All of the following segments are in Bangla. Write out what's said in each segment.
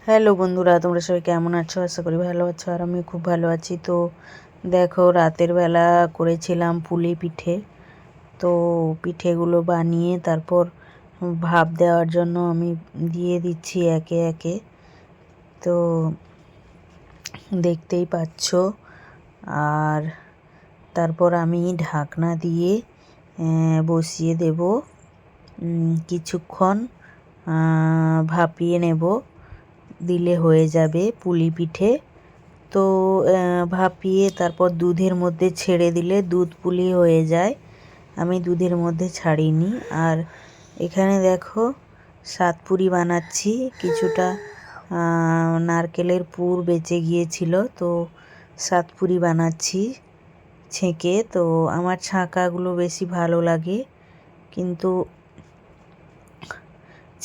হ্যালো বন্ধুরা, তোমরা সবাই কেমন আছো? আশা করি ভালো আছো, আর আমি খুব ভালো আছি। তো দেখো, রাতের বেলা করেছিলাম পুলি পিঠে। তো পিঠেগুলো বানিয়ে তারপর ভাপ দেওয়ার জন্য আমি দিয়ে দিচ্ছি একে একে। তো দেখতেই পাচ্ছ। আর তারপর আমি ঢাকনা দিয়ে বসিয়ে দেব, কিছুক্ষণ ভাপিয়ে নেব, দিলে হয়ে যাবে পুলি পিঠে। তো ভাপিয়ে তারপর দুধের মধ্যে ছেড়ে দিলে দুধ পুলি হয়ে যায়। আমি দুধের মধ্যে ছাড়িনি। আর এখানে দেখো, সাতপুরি বানাচ্ছি। কিছুটা নারকেলের পুর বেঁচে গিয়েছিল, তো সাতপুরি বানাচ্ছি ছেঁকে। তো আমার ছাঁকাগুলো বেশি ভালো লাগে, কিন্তু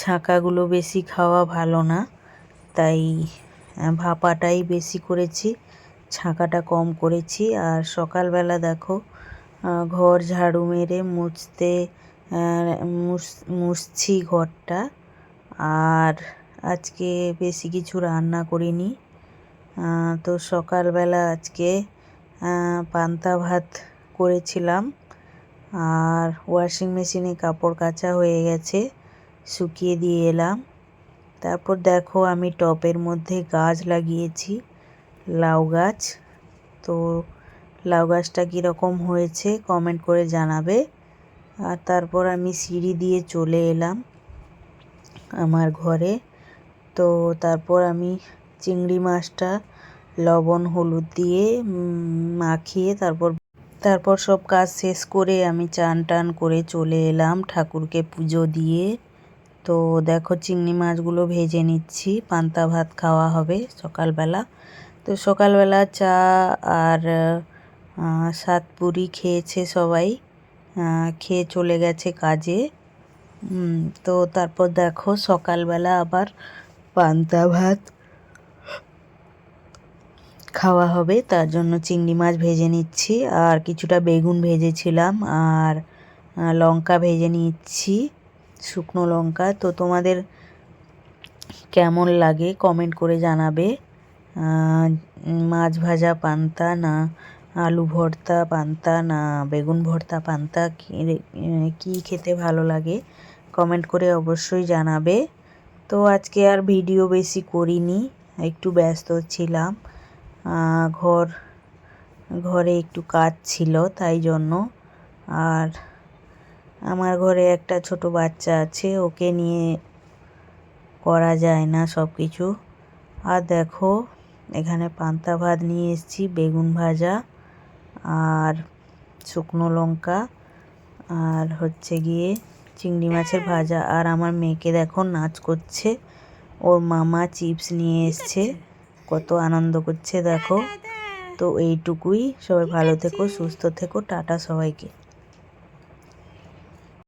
ছাঁকাগুলো বেশি খাওয়া ভালো না, তাই ভাপাটাই বেশি করেছি, ছাঁকাটা কম করেছি। আর সকালবেলা দেখো, ঘর ঝাড়ু মেরে মুছছি ঘরটা। আর আজকে বেশি কিছু রান্না করিনি। তো সকালবেলা আজকে পান্তা ভাত করেছিলাম। আর ওয়াশিং মেশিনে কাপড় কাচা হয়ে গেছে, শুকিয়ে দিয়ে এলাম। তারপর দেখো, আমি টবের মধ্যে গাছ লাগিয়েছি, লাউ গাছ। তো লাউ গাছটা কীরকম হয়েছে কমেন্ট করে জানাবে। আর তারপর আমি সিঁড়ি দিয়ে চলে এলাম আমার ঘরে। তো তারপর আমি চিংড়ি মাছটা লবণ হলুদ দিয়ে মাখিয়ে তারপর সব কাজ শেষ করে আমি চান টান করে চলে এলাম ঠাকুরকে পুজো দিয়ে। তো দেখো, চিংড়ি মাছগুলো ভেজে নিচ্ছি, পান্তা ভাত খাওয়া হবে সকালবেলা। তো সকালবেলা চা আর সাতপুরি খেয়েছে সবাই, খেয়ে চলে গেছে কাজে। তো তারপর দেখো, সকালবেলা আবার পান্তা ভাত খাওয়া হবে, তার জন্য চিংড়ি মাছ ভেজে নিচ্ছি। আর কিছুটা বেগুন ভেজেছিলাম, আর লঙ্কা ভেজে নিচ্ছি, শুকনো লঙ্কা। তো তোমাদের কেমন লাগে কমেন্ট করে জানাবে। মাছ ভাজা পান্তা, না আলু ভর্তা পান্তা, না বেগুন ভর্তা পান্তা, কী খেতে ভালো লাগে কমেন্ট করে অবশ্যই জানাবে। তো আজকে আর ভিডিও বেশি করিনি, একটু ব্যস্ত ছিলাম, ঘরে একটু কাজ ছিল তাই জন্য। আর আমার ঘরে একটা ছোট বাচ্চা আছে, ওকে নিয়ে করা যায় না সব কিছু। আর দেখো, এখানে পান্তা ভাত নিয়ে এসেছি, বেগুন ভাজা আর শুকনো লঙ্কা, আর হচ্ছে গিয়ে চিংড়ি মাছের ভাজা। আর আমার মেয়েকে দেখো নাচ করছে, ওর মামা চিপস নিয়ে এসছে, কত আনন্দ করছে দেখো। তো এইটুকুই, সবাই ভালো থেকো, সুস্থ থেকো, টাটা সবাইকে।